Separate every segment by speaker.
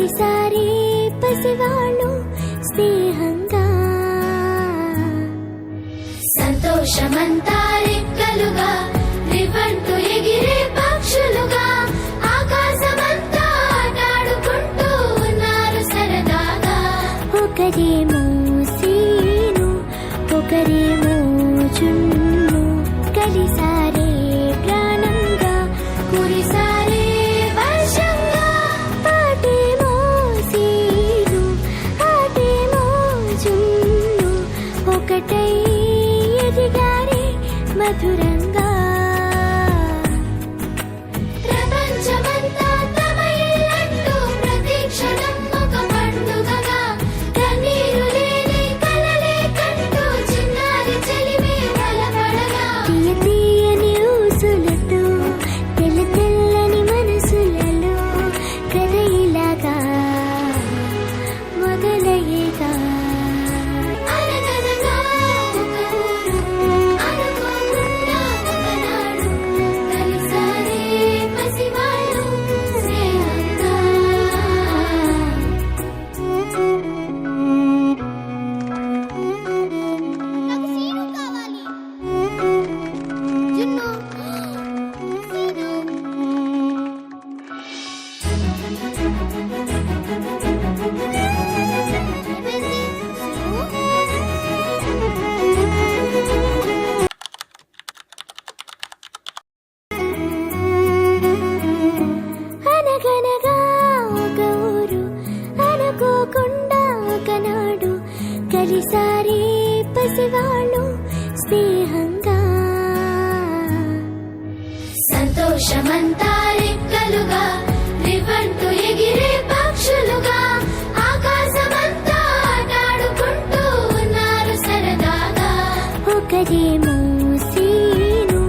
Speaker 1: కలిసారే పసివాళ్ళు స్నేహంగా సంతోషమంతా రెక్కలుగా రివంటు ఎగిరే పక్షులుగా ఆకాశమంతా ఆటాడుకుంటూ ఉన్నారు సరదాగా ఒకరేమో సీను ఒకరేమో జున్ను కలిసారే ప్రాణంగా కురిసారే వర్షంగా పాటేమో సీను ఆటేమో జున్ను ఒకటై ఎదిగారే మధురంగా ప్రపంచమంతా తమ ఇల్లంటూ ప్రతి క్షణం ఒక పండుగగా కన్నీరు లేని కలలే కంటూ చిన్నారి చెలిమే బలపడగా తీయ తీయని ఊసులతో తెల్ల తెల్లని మనసులలో కథ ఇలాగా మొదలయ్యేగా అనగనగా ఒక ఊరు అనుకోకుండా ఒకనాడు కలిసారే పసివాళ్ళు స్నేహంగా నాకు సీను కావాలి జున్ను అనగనగా ఒక ఊరు అనుకోకుండా ఒకనాడు కలిసారే పసివాళ్ళు స్నేహంగా సంతోషమంతా రెక్కలుగా రివంటు ఎగిరే పక్షులుగా ఆకాశమంతా ఆటాడుకుంటూ ఉన్నారు సరదాగా ఒకరేమో సీను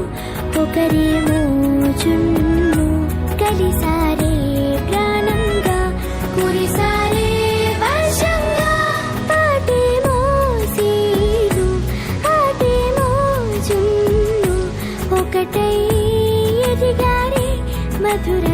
Speaker 1: ఒకరేమో జున్ను కలిసారే ప్రాణంగా కురిసారే వర్షంగా పాటేమో సీను ఆటేమో జున్ను ఒకటై ఎదిగారే మధుర